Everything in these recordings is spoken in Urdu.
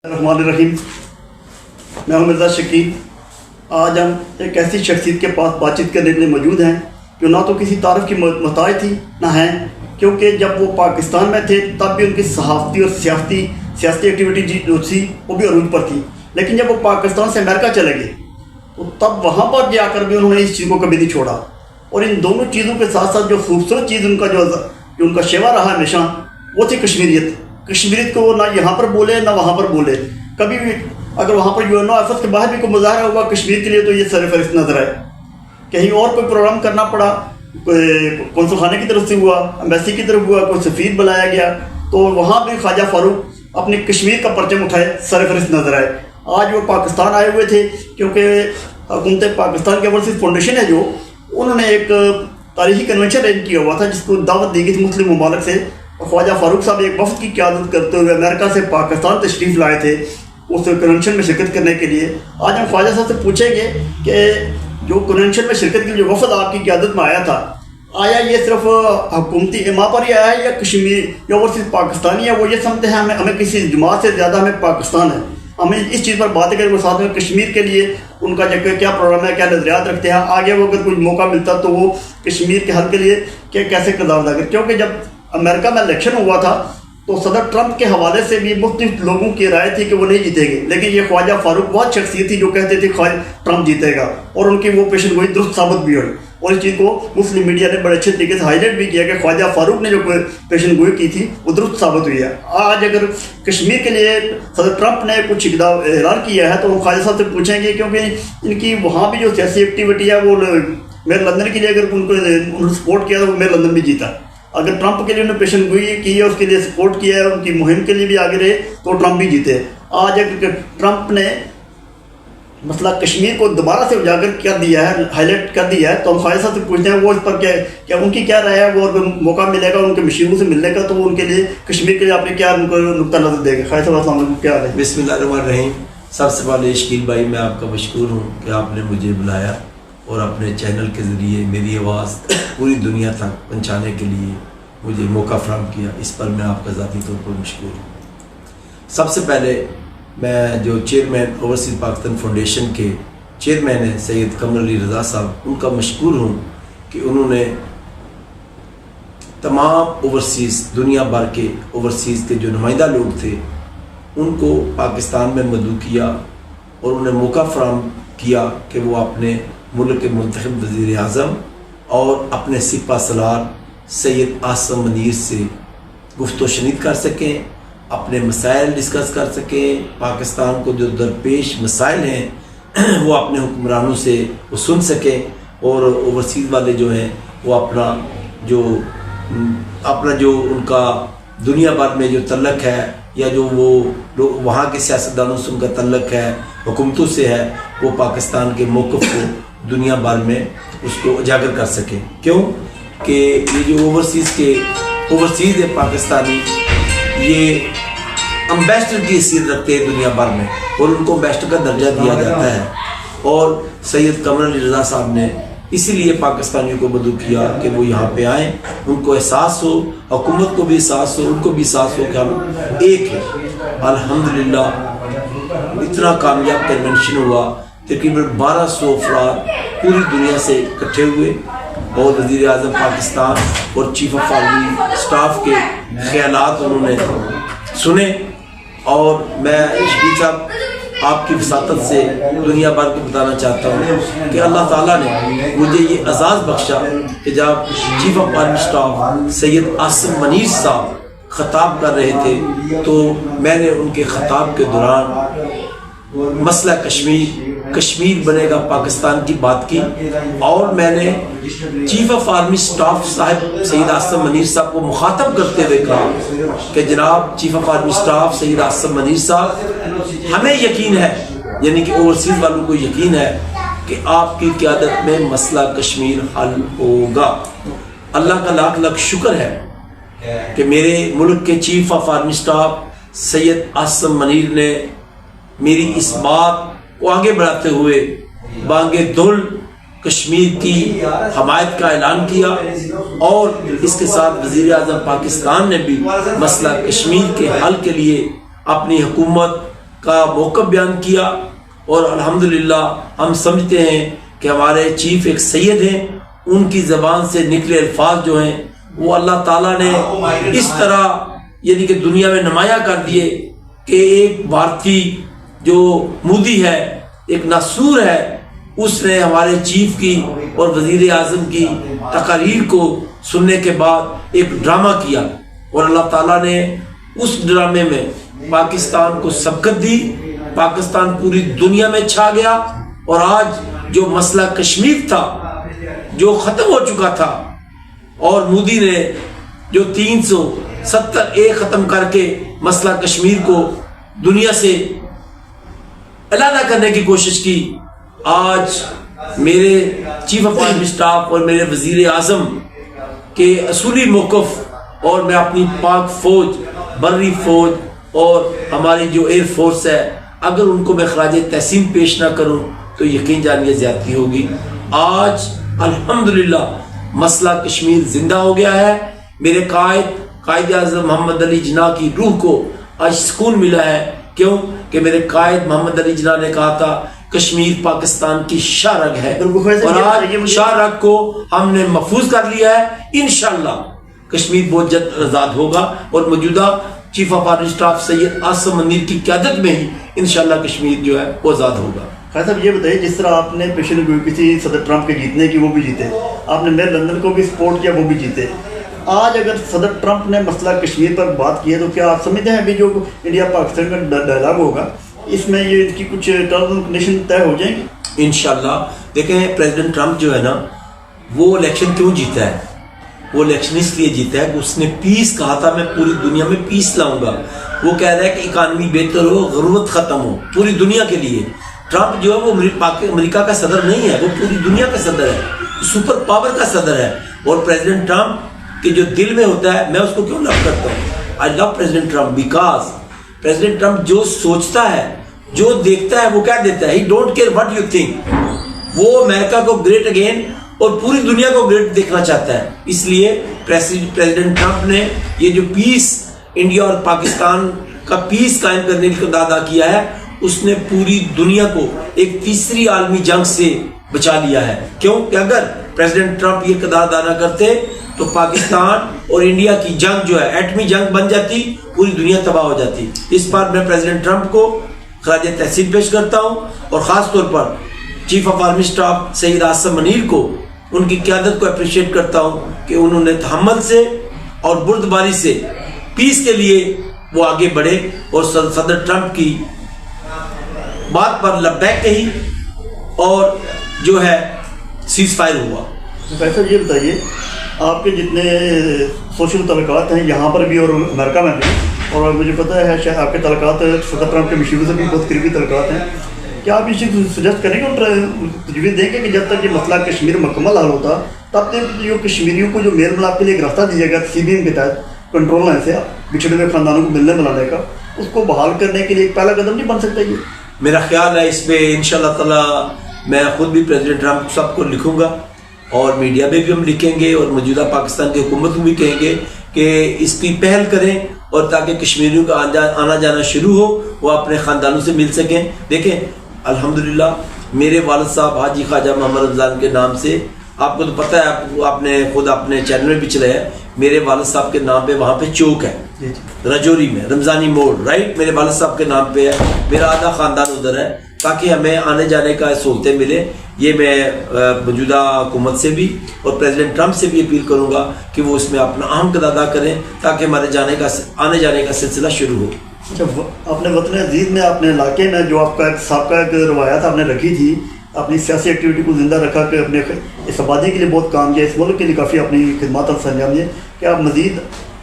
الرحمن الرحیم، میں ہوں مرزا شکیل۔ آج ہم ایک ایسی شخصیت کے پاس بات چیت کرنے کے لیے موجود ہیں جو نہ تو کسی تعارف کی محتاج تھی نہ ہیں، کیونکہ جب وہ پاکستان میں تھے تب بھی ان کی صحافتی اور سیاسی ایکٹیویٹی جو تھی وہ بھی عروج پر تھی، لیکن جب وہ پاکستان سے امریکہ چلے گئے تو تب وہاں پر جا کر بھی انہوں نے اس چیز کو کبھی نہیں چھوڑا، اور ان دونوں چیزوں کے ساتھ ساتھ جو خوبصورت چیز ان کا جو ان کا شیوا رہا ہمیشہ وہ تھی کشمیریت کو وہ نہ یہاں پر بولے نہ وہاں پر بولے۔ کبھی بھی اگر وہاں پر UNO آفس کے باہر بھی کوئی مظاہرہ ہوا کشمیر کے لیے تو یہ سر فہرست نظر آئے۔ کہیں اور کوئی پروگرام کرنا پڑا، قونصل خانے کی طرف سے ہوا، ایمبیسی کی طرف ہوا، کوئی سفیر بلایا گیا تو وہاں بھی خواجہ فاروق اپنی کشمیر کا پرچم اٹھائے سر فہرست نظر آئے۔ آج وہ پاکستان آئے ہوئے تھے کیونکہ حکومت پاکستان کے اوورسیز فاؤنڈیشن ہے جو انہوں نے ایک تاریخی کنونشن ارینج کیا ہوا تھا جس کو دعوت دی گئی تھی مسلم ممالک سے۔ خواجہ فاروق صاحب ایک وفد کی قیادت کرتے ہوئے امریکہ سے پاکستان تشریف لائے تھے اس کنونشن میں شرکت کرنے کے لیے۔ آج ہم خواجہ صاحب سے پوچھیں گے کہ جو کنونشن میں شرکت کے لیے جو وفد آپ کی قیادت میں آیا تھا، آیا یہ صرف حکومتی ایما پر ہی آیا ہے یا کشمیر یا اوورسیز پاکستانی ہے وہ یہ سمجھتے ہیں ہمیں کسی جماعت سے زیادہ ہمیں پاکستان ہے؟ ہمیں اس چیز پر باتیں کریں، وہ ساتھ میں کشمیر کے لیے ان کا کیا پروگرام ہے، کیا نظریات رکھتے ہیں، آگے وہ اگر کوئی موقع ملتا تو وہ کشمیر کے حل کے لیے کیسے کردار ادا کرتے۔ کیونکہ جب امریکہ میں الیکشن ہوا تھا تو صدر ٹرمپ کے حوالے سے بھی مختلف لوگوں کی رائے تھی کہ وہ نہیں جیتیں گے، لیکن یہ خواجہ فاروق بہت شخصیت تھی جو کہتے تھے ٹرمپ جیتے گا، اور ان کی وہ پیشن گوئی درست ثابت بھی ہوئی، اور اس چیز کو مسلم میڈیا نے بڑے اچھے طریقے سے ہائی لائٹ بھی کیا کہ خواجہ فاروق نے جو پیشن گوئی کی تھی وہ درست ثابت ہوئی ہے۔ آج اگر کشمیر کے لیے صدر ٹرمپ نے کچھ اعلان کیا ہے تو ہم خواجہ صاحب سے پوچھیں گے، کیونکہ ان کی وہاں بھی جو سیاسی ایکٹیویٹی ہے وہ میئر لندن کے لیے اگر ان کو سپورٹ کیا تو وہ میئر لندن بھی جیتا۔ اگر ٹرمپ کے لیے انہوں نے پیشن گوئی کی ہے، اس کے لیے سپورٹ کیا ہے، ان کی مہم کے لیے بھی آگے رہے تو ٹرمپ بھی جیتے۔ آج اگر ٹرمپ نے مسئلہ کشمیر کو دوبارہ سے اجاگر کر دیا ہے، ہائی لائٹ کر دیا ہے، تو ہم خواجہ صاحب سے پوچھتے ہیں وہ اس پر کیا ان کی کیا رائے ہے، وہ اگر موقع ملے گا ان کے مشیروں سے ملنے کا تو وہ ان کے لیے کشمیر کے لیے آپ نے کیا ان کو نقطہ نظر دے گا؟ خواجہ صاحب السلام علیکم، کیا ہے؟ بسم اللہ الرحمن الرحیم۔ سب سے پہلے شکیل بھائی میں آپ کا مشکور ہوں کہ آپ نے مجھے بلایا اور اپنے چینل کے ذریعے میری آواز پوری دنیا تک پہنچانے کے لیے مجھے موقع فراہم کیا، اس پر میں آپ کا ذاتی طور پر مشکور ہوں۔ سب سے پہلے میں جو چیئرمین اوورسیز پاکستان فاؤنڈیشن کے چیئرمین ہیں سید قمر علی رضا صاحب، ان کا مشکور ہوں کہ انہوں نے تمام اوورسیز دنیا بھر کے اوورسیز کے جو نمائندہ لوگ تھے ان کو پاکستان میں مدعو کیا اور انہیں موقع فراہم کیا کہ وہ اپنے ملک کے منتخب وزیر اعظم اور اپنے سپہ سالار سید عاصم منیر سے گفت و شنید کر سکیں، اپنے مسائل ڈسکس کر سکیں، پاکستان کو جو درپیش مسائل ہیں وہ اپنے حکمرانوں سے وہ سن سکیں، اور اوورسیز والے جو ہیں وہ اپنا جو ان کا دنیا بھر میں جو تعلق ہے یا جو وہ لوگ وہاں کے سیاستدانوں سے ان کا تعلق ہے، حکومتوں سے ہے، وہ پاکستان کے موقف کو دنیا بھر میں اس کو اجاگر کر سکیں۔ کیوں کہ یہ جو اوورسیز ہے پاکستانی، یہ امبیسڈر کی حیثیت رکھتے ہیں دنیا بھر میں اور ان کو امبیسڈر کا درجہ دیا جاتا ہے، اور سید قمر علی رضا صاحب نے اسی لیے پاکستانیوں کو مدعو کیا کہ وہ یہاں پہ آئیں، ان کو احساس ہو، حکومت کو بھی احساس ہو، ان کو بھی احساس ہو کہ ہم ایک ہیں۔ الحمدللہ اتنا کامیاب کنونشن ہوا، تقریباً 1200 افراد پوری دنیا سے اکٹھے ہوئے اور وزیر اعظم پاکستان اور چیف آف آرمی اسٹاف کے خیالات انہوں نے سنے، اور میں شکیل صاحب آپ کی وساطت سے دنیا بھر کو بتانا چاہتا ہوں کہ اللہ تعالیٰ نے مجھے یہ اعزاز بخشا کہ جب chief of army staff Syed Asim Munir صاحب خطاب کر رہے تھے تو میں نے ان کے خطاب کے دوران مسئلہ کشمیر بنے گا پاکستان کی بات کی، اور میں نے چیف آف آرمی اسٹاف صاحب سید عاصم منیر صاحب کو مخاطب کرتے ہوئے کہا کہ جناب chief of army staff Syed Asim Munir صاحب، ہمیں یقین ہے، یعنی کہ اوورسیز والوں کو یقین ہے کہ آپ کی قیادت میں مسئلہ کشمیر حل ہوگا۔ اللہ کا لاکھ لاکھ شکر ہے کہ میرے ملک کے chief of army staff Syed Asim Munir نے میری اس بات کو آگے بڑھاتے ہوئے بانگ دل کشمیر کی حمایت کا اعلان کیا، اور اس کے ساتھ وزیر اعظم پاکستان نے بھی مسئلہ کشمیر کے حل کے لیے اپنی حکومت کا موقف بیان کیا، اور الحمدللہ ہم سمجھتے ہیں کہ ہمارے چیف ایک سید ہیں، ان کی زبان سے نکلے الفاظ جو ہیں وہ اللہ تعالیٰ نے اس طرح یعنی کہ دنیا میں نمایاں کر دیے کہ ایک بھارتی جو مودی ہے، ایک ناصور ہے، اس نے ہمارے چیف کی اور وزیر اعظم کی تقاریر کو سننے کے بعد ایک ڈرامہ کیا، اور اللہ تعالیٰ نے اس ڈرامے میں پاکستان کو سبقت دی، پاکستان پوری دنیا میں چھا گیا، اور آج جو مسئلہ کشمیر تھا جو ختم ہو چکا تھا، اور مودی نے جو 370 ختم کر کے مسئلہ کشمیر کو دنیا سے علیحدہ کرنے کی کوشش کی، آج میرے چیف آف آرمی اسٹاف اور میرے وزیر اعظم کے اصولی موقف، اور میں اپنی پاک فوج، بری فوج اور ہماری جو ایئر فورس ہے، اگر ان کو میں خراج تحسین پیش نہ کروں تو یقین جانیے زیادتی ہوگی۔ آج الحمدللہ مسئلہ کشمیر زندہ ہو گیا ہے، میرے قائد اعظم محمد علی جناح کی روح کو آج سکون ملا ہے، کیوں کہ میرے قائد محمد علی جناح نے کہا تھا کشمیر پاکستان کی شاہ رگ ہے، اور آج شاہ رگ کو ہم نے محفوظ کر لیا ہے۔ انشاءاللہ کشمیر بہت جلد آزاد ہوگا، اور موجودہ chief of army staff Syed Asim Munir کی قیادت میں ہی انشاءاللہ کشمیر جو ہے وہ آزاد ہوگا۔ خیر صاحب یہ بتائیے، جس طرح آپ نے پیشن گوئی کی تھی صدر ٹرمپ کے جیتنے کی، وہ بھی جیتے، آپ نے میئر لندن کو بھی سپورٹ کیا، وہ بھی جیتے، آج اگر صدر ٹرمپ نے مسئلہ کشمیر پر بات کی ہے تو کیا آپ سمجھتے ہیں ابھی جو انڈیا پاکستان کا ڈائلاگ ہوگا اس میں یہ ان کی کچھ ٹرمز اینڈ کنڈیشن طے ہو جائیں گی؟ انشاءاللہ دیکھیں، پریزیڈنٹ ٹرمپ جو ہے نا، وہ الیکشن کیوں جیتا ہے؟ وہ الیکشن اس لیے جیتا ہے کہ اس نے پیس کہا تھا، میں پوری دنیا میں پیس لاؤں گا۔ وہ کہہ رہا ہے کہ اکانومی بہتر ہو، غربت ختم ہو پوری دنیا کے لیے۔ ٹرمپ جو ہے وہ امریکہ کا صدر نہیں ہے، وہ پوری دنیا کا صدر ہے، سپر پاور کا صدر ہے، اور پریزیڈنٹ ٹرمپ کے جو دل میں ہوتا ہے، میں اس کو کیوں لو کرتا ہوں؟ I love President Trump because President Trump جو سوچتا ہے، جو دیکھتا ہے، وہ کیا دیتا ہے، he don't care what you think. وہ امریکہ کو گریٹ اگین اور پوری دنیا کو گریٹ دیکھنا چاہتا ہے، اس لیے پریزیڈنٹ ٹرمپ نے یہ جو پیس انڈیا اور پاکستان کا پیس قائم کرنے کا ادا کیا ہے، اس نے پوری دنیا کو ایک تیسری عالمی جنگ سے بچا لیا ہے۔ کیوں کہ اگر پریزیڈنٹ ٹرمپ یہ اقدار ادا نہ کرتے تو پاکستان اور انڈیا کی جنگ جو ہے ایٹمی جنگ بن جاتی، پوری دنیا تباہ ہو جاتی۔ اس بار میں پریزیڈنٹ ٹرمپ کو خراج تحسین پیش کرتا ہوں، اور خاص طور پر chief of army staff Syed Asim Munir کو، ان کی قیادت کو اپریشیٹ کرتا ہوں کہ انہوں نے تحمل سے اور بردباری سے پیس کے لیے وہ آگے بڑھے، اور صدر ٹرمپ کی بات پر لبیک کہی، اور جو ہے سیز فائر ہوا۔ پروفیسر یہ بتائیے، آپ کے جتنے سوشل تعلقات ہیں یہاں پر بھی اور امریکہ میں بھی، اور مجھے پتہ ہے شاید آپ کے تعلقات صدر ٹرمپ کے مشیروں سے بھی بہت قریبی تعلقات ہیں، کیا آپ اس چیز سجیسٹ کریں گے اور تجویز دیں گے کہ جب تک یہ مسئلہ کشمیر مکمل حل ہوتا تب تک جو کشمیریوں کو جو میل ملاپ کے لیے ایک راستہ دیا گیا CBM کے تحت کنٹرول لائن سے بچھڑے ہوئے خاندانوں کو ملنے ملانے کا، اس کو بحال کرنے کے لیے ایک پہلا قدم نہیں بن سکتا یہ؟ میرا خیال ہے اس پہ انشاءاللہ تعالی میں خود بھی پریزیڈنٹ ٹرمپ سب کو لکھوں گا، اور میڈیا میں بھی ہم لکھیں گے، اور موجودہ پاکستان کی حکومت کو بھی کہیں گے کہ اس کی پہل کریں، اور تاکہ کشمیریوں کا آنا جانا شروع ہو، وہ اپنے خاندانوں سے مل سکیں۔ دیکھیں الحمدللہ میرے والد صاحب حاجی خواجہ محمد رمضان کے نام سے، آپ کو تو پتہ ہے، آپ نے خود اپنے چینل میں بھی چلے ہے، میرے والد صاحب کے نام پہ وہاں پہ چوک ہے رجوری میں، رمضانی موڑ، رائٹ، میرے والد صاحب کے نام پہ ہے، میرا آدھا خاندان ادھر ہے، تاکہ ہمیں آنے جانے کا سہولتیں ملے۔ یہ میں موجودہ حکومت سے بھی اور پریزیڈنٹ ٹرمپ سے بھی اپیل کروں گا کہ وہ اس میں اپنا اہم کردار ادا کریں، تاکہ ہمارے آنے جانے کا سلسلہ شروع ہو۔ اچھا، اپنے وطن عزیز میں، اپنے علاقے میں جو آپ کا ایک سابقہ ایک روایت آپ نے رکھی تھی، اپنی سیاسی ایکٹیویٹی کو زندہ رکھا کہ اپنے اس آبادی کے لیے بہت کام کیا، اس ملک کے لیے کافی اپنی خدمات انجام دیے، کیا آپ مزید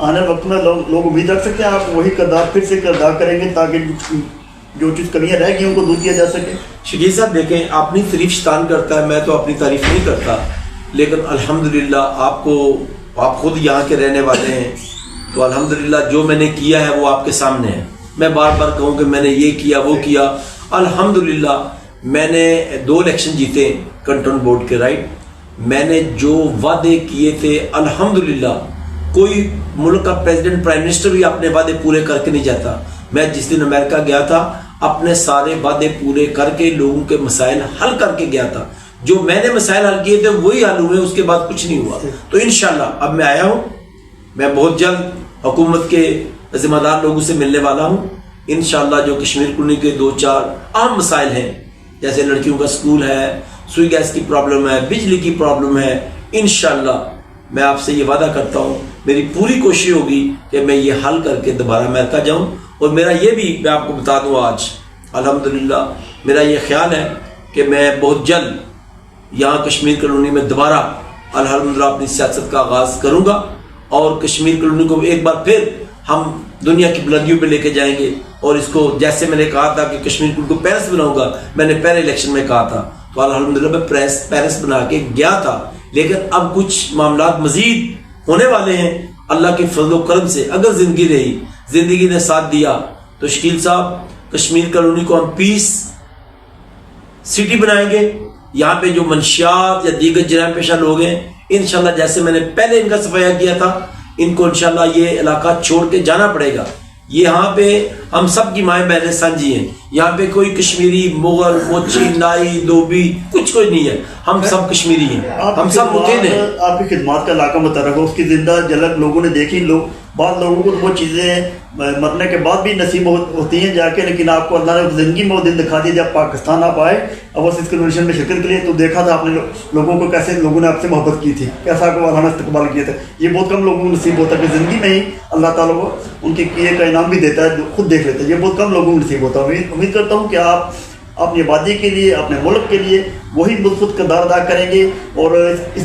آنے وقت میں لوگ امید رکھ سکتے ہیں آپ وہی کردار پھر سے ادا کریں گے تاکہ جو چیز کمیاں رہ گئی ان کو دور کیا جا سکے؟ شکیل صاحب دیکھیں، اپنی تعریف شیطان کرتا ہے، میں تو اپنی تعریف نہیں کرتا، لیکن الحمدللہ آپ خود یہاں کے رہنے والے ہیں، تو الحمدللہ جو میں نے کیا ہے وہ آپ کے سامنے ہے۔ میں بار بار کہوں کہ میں نے یہ کیا وہ کیا، الحمدللہ میں نے 2 الیکشن جیتے کنٹرول بورڈ کے، رائٹ، میں نے جو وعدے کیے تھے الحمدللہ کوئی ملک کا پریزیڈنٹ پرائم منسٹر بھی اپنے وعدے پورے کر کے نہیں جاتا۔ میں جس دن امریکہ گیا تھا اپنے سارے وعدے پورے کر کے لوگوں کے مسائل حل کر کے گیا تھا. جو میں نے مسائل حل کیے تھے وہی حل ہوئے, اس کے بعد کچھ نہیں ہوا. تو انشاءاللہ اب میں آیا ہوں, میں بہت جلد حکومت کے ذمہ دار لوگوں سے ملنے والا ہوں. انشاءاللہ جو کشمیر کالونی کے 2-4 اہم مسائل ہیں, جیسے لڑکیوں کا اسکول ہے, سوئی گیس کی پرابلم ہے, بجلی کی پرابلم ہے, انشاءاللہ میں آپ سے یہ وعدہ کرتا ہوں, میری پوری کوشش ہوگی کہ میں یہ حل کر کے دوبارہ امریکہ جاؤں. اور میرا یہ بھی میں آپ کو بتا دوں, آج الحمدللہ میرا یہ خیال ہے کہ میں بہت جلد یہاں کشمیر کالونی میں دوبارہ الحمدللہ اپنی سیاست کا آغاز کروں گا, اور کشمیر کالونی کو ایک بار پھر ہم دنیا کی بلندیوں پہ لے کے جائیں گے. اور اس کو جیسے میں نے کہا تھا کہ کشمیر کالونی کو پیرس بناؤں گا, میں نے پہلے الیکشن میں کہا تھا, تو الحمدللہ میں پیرس بنا کے گیا تھا. لیکن اب کچھ معاملات مزید ہونے والے ہیں اللہ کے فضل و کرم سے. اگر زندگی رہی, زندگی نے ساتھ دیا, تو شکیل صاحب کشمیر کالونی کو ہم پیس سٹی بنائیں گے. یہاں پہ جو منشیات یا دیگر جرائم پیشہ لوگ ہیں, انشاءاللہ جیسے میں نے پہلے ان کا صفایا کیا تھا, ان کو انشاءاللہ یہ علاقہ چھوڑ کے جانا پڑے گا. یہاں پہ ہم سب کی مائیں بہنیں سانجھی ہیں. یہاں پہ کوئی کشمیری, مغل, موچی, نائی, دھوبی کچھ کوئی نہیں ہے. ہم سب کشمیری ہیں, ہم سب مکین ہیں. آپ کی خدمات کا علاقہ متعارف ہو, اس کی زندہ جھلک لوگوں نے دیکھی. بعض لوگوں کو وہ چیزیں مرنے کے بعد بھی نصیب ہوتی ہیں جا کے, لیکن آپ کو اللہ نے زندگی میں وہ دن دکھا دیا جب پاکستان آپ آئے اوورسیز کنونشن میں شرکت کے لیے. تو دیکھا تھا آپ نے لوگوں کو کیسے لوگوں نے آپ سے محبت کی تھی, کیسا آپ کو وارانہ استقبال کیا تھا. یہ بہت کم لوگوں کو نصیب ہوتا ہے کہ زندگی میں ہی اللہ تعالیٰ کو ان کے کیے کا انعام بھی دیتا ہے, خود دیکھ لیتا ہے. یہ بہت کم لوگوں کو نصیب ہوتا ہے. امید کرتا ہوں کہ آپ اپنی آبادی کے لیے, اپنے ملک کے لیے وہی مثبت کردار ادا کریں گے, اور اس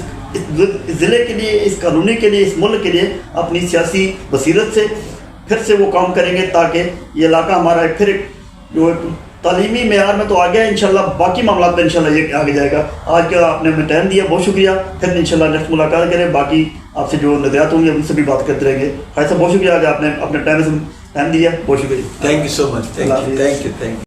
ضلع کے لیے, اس کالونی کے لیے, اس ملک کے لیے اپنی سیاسی بصیرت سے پھر سے وہ کام کریں گے, تاکہ یہ علاقہ ہمارا پھر جو تعلیمی معیار میں تو آ گیا, انشاءاللہ باقی معاملات میں انشاءاللہ یہ آگے جائے گا. آج کا آپ نے ہمیں ٹائم دیا, بہت شکریہ. پھر انشاءاللہ نیکسٹ ملاقات کریں, باقی آپ سے جو نظریات ہوں گے ان سے بھی بات کرتے رہیں گے. خیر صاحب بہت شکریہ, آج آپ نے اپنے ٹائم دیا, بہت شکریہ. Thank you so much. Thank you.